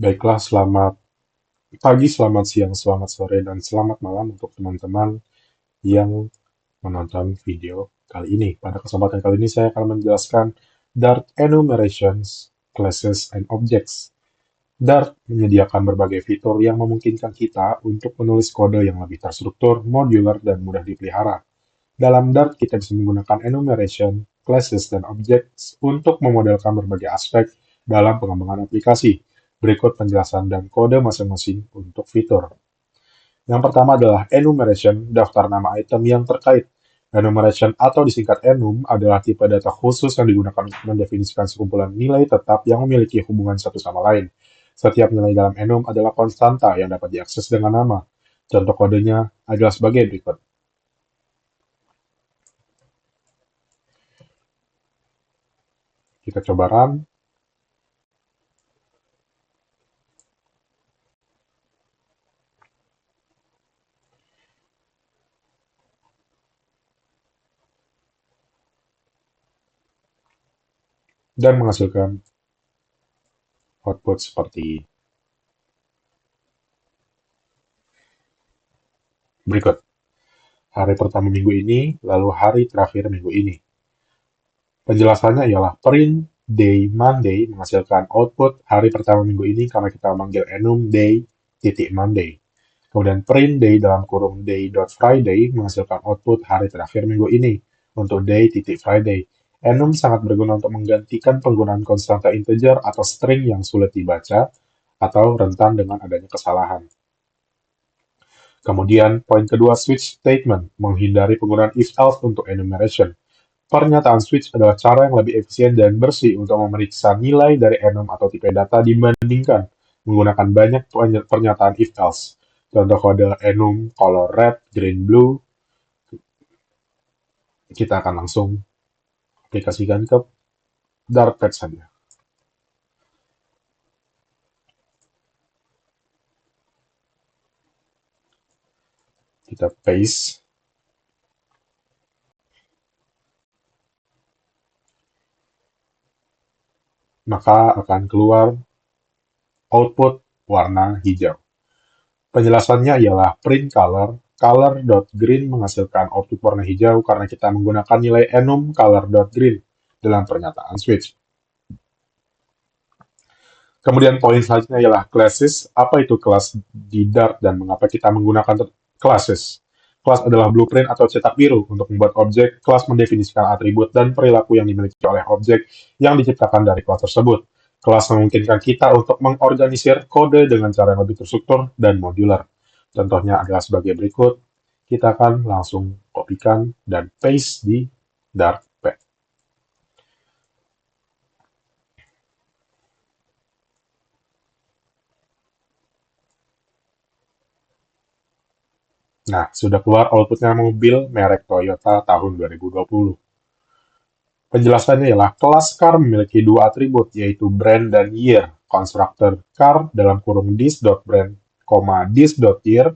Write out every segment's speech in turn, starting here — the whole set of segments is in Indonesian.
Baiklah, selamat pagi, selamat siang, selamat sore, dan selamat malam untuk teman-teman yang menonton video kali ini. Pada kesempatan kali ini saya akan menjelaskan Dart Enumerations, Classes, and Objects. Dart menyediakan berbagai fitur yang memungkinkan kita untuk menulis kode yang lebih terstruktur, modular, dan mudah dipelihara. Dalam Dart, kita bisa menggunakan enumeration, classes, dan objects untuk memodelkan berbagai aspek dalam pengembangan aplikasi. Berikut penjelasan dan kode masing-masing untuk fitur. Yang pertama adalah enumeration, daftar nama item yang terkait. Enumeration atau disingkat enum adalah tipe data khusus yang digunakan untuk mendefinisikan sekumpulan nilai tetap yang memiliki hubungan satu sama lain. Setiap nilai dalam enum adalah konstanta yang dapat diakses dengan nama. Contoh kodenya adalah sebagai berikut. Kita coba run. Dan menghasilkan output seperti berikut. Hari pertama minggu ini, lalu hari terakhir minggu ini. Penjelasannya ialah print day Monday menghasilkan output hari pertama minggu ini karena kita memanggil enum day titik Monday. Kemudian print day dalam kurung day.friday menghasilkan output hari terakhir minggu ini untuk day titik Friday. Enum sangat berguna untuk menggantikan penggunaan konstanta integer atau string yang sulit dibaca atau rentan dengan adanya kesalahan. Kemudian, poin kedua, switch statement, menghindari penggunaan if-else untuk enumeration. Pernyataan switch adalah cara yang lebih efisien dan bersih untuk memeriksa nilai dari enum atau tipe data dibandingkan menggunakan banyak pernyataan if-else. Contoh kode enum color red, green, blue, kita akan langsung aplikasikan ke Dartpad saja. Kita paste. Maka akan keluar output warna hijau. Penjelasannya ialah print color, color.green menghasilkan output warna hijau karena kita menggunakan nilai enum color.green dalam pernyataan switch. Kemudian poin selanjutnya ialah classes. Apa itu kelas di Dart dan mengapa kita menggunakan classes? Kelas adalah blueprint atau cetak biru untuk membuat objek. Kelas mendefinisikan atribut dan perilaku yang dimiliki oleh objek yang diciptakan dari kelas tersebut. Kelas memungkinkan kita untuk mengorganisir kode dengan cara yang lebih terstruktur dan modular. Contohnya adalah sebagai berikut. Kita akan langsung kopikan dan paste di Dartpad. Nah, sudah keluar outputnya mobil merek Toyota tahun 2020. Penjelasannya ialah kelas car memiliki dua atribut, yaitu brand dan year. Konstruktor car dalam kurung this.brand, this.year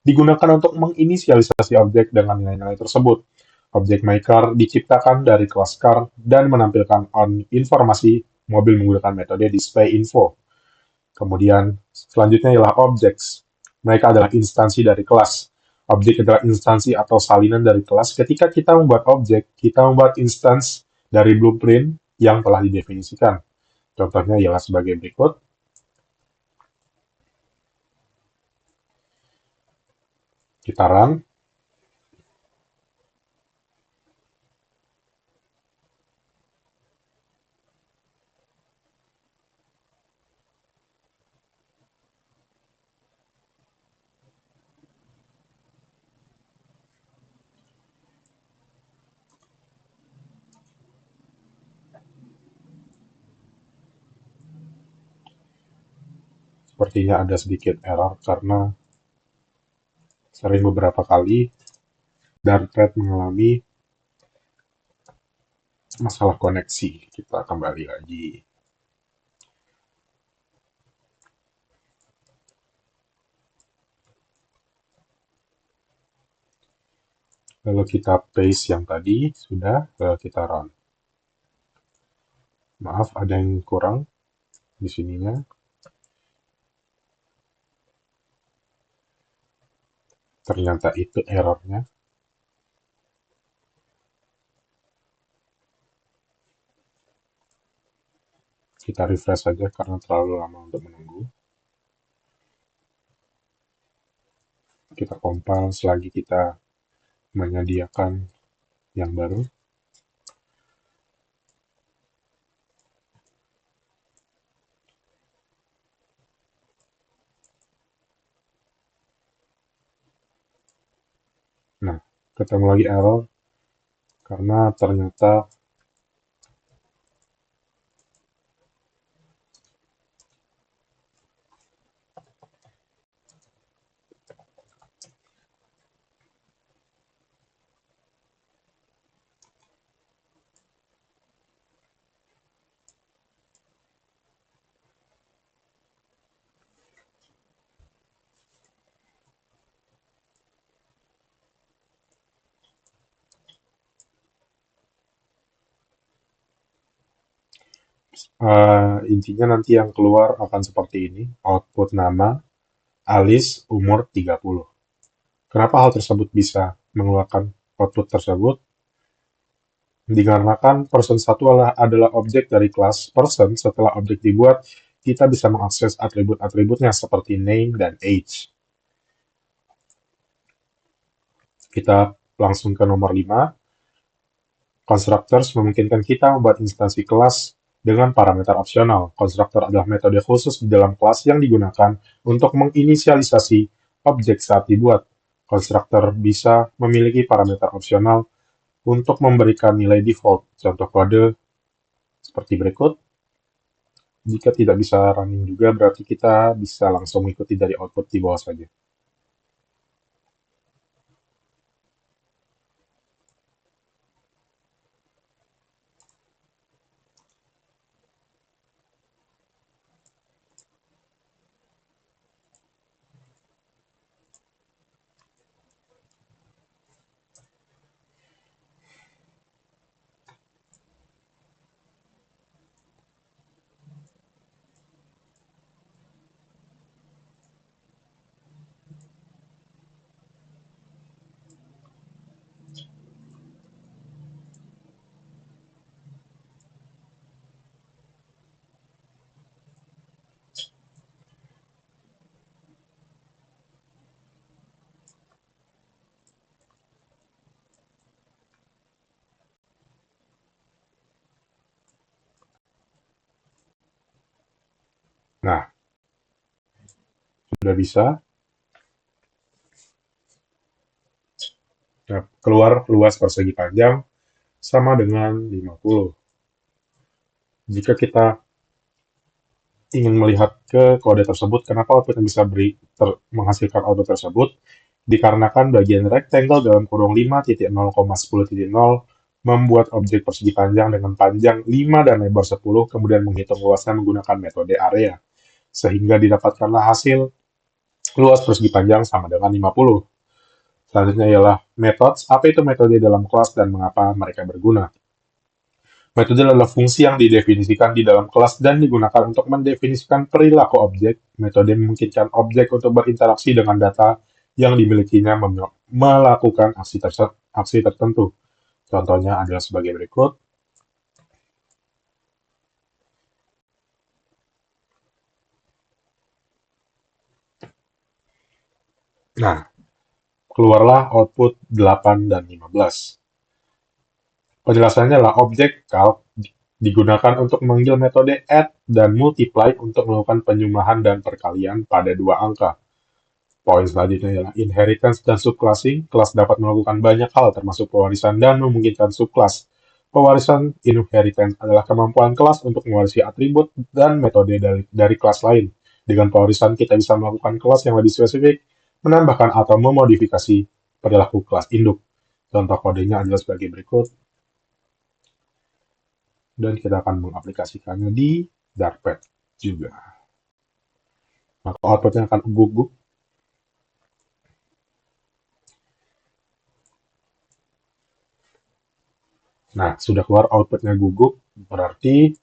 digunakan untuk menginisialisasi objek dengan nilai-nilai tersebut. Objek myCar diciptakan dari kelas car dan menampilkan informasi mobil menggunakan metode displayInfo. Kemudian selanjutnya ialah objects. Mereka adalah instansi dari kelas. Objek adalah instansi atau salinan dari kelas. Ketika kita membuat objek, kita membuat instance dari blueprint yang telah didefinisikan. Contohnya ialah sebagai berikut. Kita run. Sepertinya ada sedikit error karena sering beberapa kali Dartpad mengalami masalah koneksi. Kita kembali lagi. Lalu kita paste yang tadi, sudah, lalu kita run. Maaf, ada yang kurang di sininya. Ternyata itu errornya. Kita refresh saja karena terlalu lama untuk menunggu. Kita compile selagi kita menyediakan yang baru. Nah, ketemu lagi error karena ternyata intinya nanti yang keluar akan seperti ini. Output nama, Alis, umur 30. Kenapa hal tersebut bisa mengeluarkan output tersebut? Dikarenakan person satu adalah objek dari kelas person. Setelah objek dibuat, kita bisa mengakses atribut-atributnya seperti name dan age. Kita langsung ke nomor 5. Constructors memungkinkan kita membuat instansi kelas dengan parameter opsional. Constructor adalah metode khusus di dalam kelas yang digunakan untuk menginisialisasi objek saat dibuat. Constructor bisa memiliki parameter opsional untuk memberikan nilai default. Contoh kode seperti berikut. Jika tidak bisa running juga, berarti kita bisa langsung mengikuti dari output di bawah saja. Nah, sudah bisa. Nah, keluar luas persegi panjang sama dengan 50. Jika kita ingin melihat ke kode tersebut, kenapa output yang bisa menghasilkan output tersebut? Dikarenakan bagian rectangle dalam kurung 5.0,10.0 membuat objek persegi panjang dengan panjang 5 dan lebar 10, kemudian menghitung luasnya menggunakan metode area, sehingga didapatkanlah hasil luas persegi panjang sama dengan 50. Selanjutnya ialah methods. Apa itu metode dalam kelas dan mengapa mereka berguna? Metode adalah fungsi yang didefinisikan di dalam kelas dan digunakan untuk mendefinisikan perilaku objek. Metode memungkinkan objek untuk berinteraksi dengan data yang dimilikinya melakukan aksi tertentu. Contohnya adalah sebagai berikut. Nah, keluarlah output 8 dan 15. Penjelasannya adalah objek calc digunakan untuk memanggil metode add dan multiply untuk melakukan penjumlahan dan perkalian pada dua angka. Poin selanjutnya adalah inheritance dan subclassing. Kelas dapat melakukan banyak hal termasuk pewarisan dan memungkinkan subclass. Pewarisan inheritance adalah kemampuan kelas untuk mewarisi atribut dan metode dari kelas lain. Dengan pewarisan kita bisa melakukan kelas yang lebih spesifik, menambahkan atau memodifikasi perilaku kelas induk. Contoh kodenya adalah sebagai berikut. Dan kita akan mengaplikasikannya di Darkpad juga. Maka outputnya akan guguk. Nah, sudah keluar outputnya guguk, berarti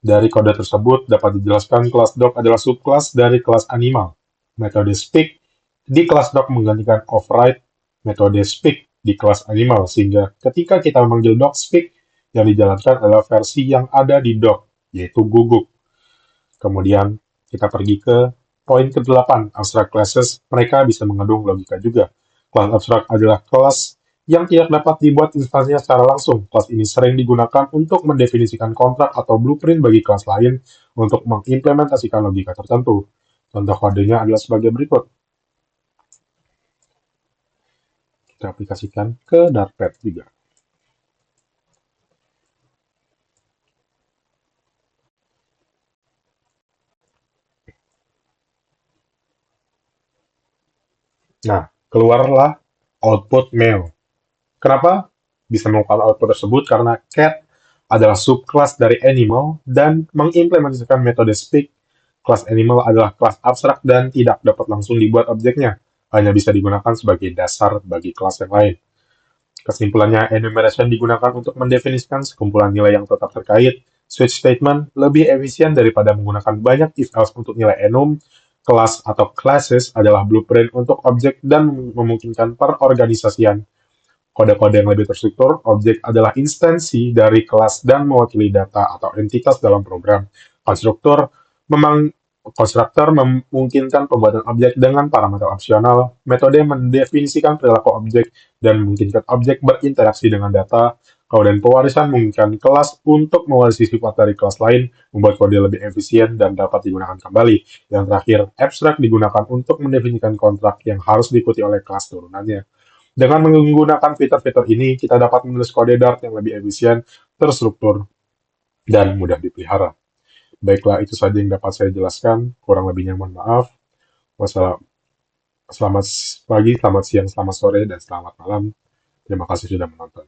dari kode tersebut dapat dijelaskan kelas dog adalah subkelas dari kelas animal. Metode speak Di kelas doc menggantikan override metode speak di kelas animal, sehingga ketika kita memanggil doc speak, yang dijalankan adalah versi yang ada di doc, yaitu guguk. Kemudian kita pergi ke poin ke-8, abstract classes. Mereka bisa mengandung logika juga. Kelas abstrak adalah kelas yang tidak dapat dibuat instansinya secara langsung. Kelas ini sering digunakan untuk mendefinisikan kontrak atau blueprint bagi kelas lain untuk mengimplementasikan logika tertentu. Contoh kodenya adalah sebagai berikut. Kita aplikasikan ke Dartpad juga. Nah, keluarlah output mail. Kenapa bisa melakukan output tersebut? Karena cat adalah subclass dari animal dan mengimplementasikan metode speak. Kelas animal adalah kelas abstrak dan tidak dapat langsung dibuat objeknya, hanya bisa digunakan sebagai dasar bagi kelas yang lain. Kesimpulannya, enumeration digunakan untuk mendefinisikan sekumpulan nilai yang tetap terkait. Switch statement lebih efisien daripada menggunakan banyak if-else untuk nilai enum. Kelas atau classes adalah blueprint untuk objek dan memungkinkan perorganisasian. Kode-kode yang lebih terstruktur, objek adalah instansi dari kelas dan mewakili data atau entitas dalam program. Konstruktur memang Konstruktor memungkinkan pembuatan objek dengan parameter opsional. Metode mendefinisikan perilaku objek dan memungkinkan objek berinteraksi dengan data. Kemudian pewarisan memungkinkan kelas untuk mewarisi sifat dari kelas lain, membuat kode lebih efisien dan dapat digunakan kembali. Yang terakhir, abstract digunakan untuk mendefinisikan kontrak yang harus diikuti oleh kelas turunannya. Dengan menggunakan fitur-fitur ini, kita dapat menulis kode Dart yang lebih efisien, terstruktur, dan mudah dipelihara. Baiklah, itu saja yang dapat saya jelaskan. Kurang lebihnya mohon maaf. Selamat pagi, selamat siang, selamat sore, dan selamat malam. Terima kasih sudah menonton.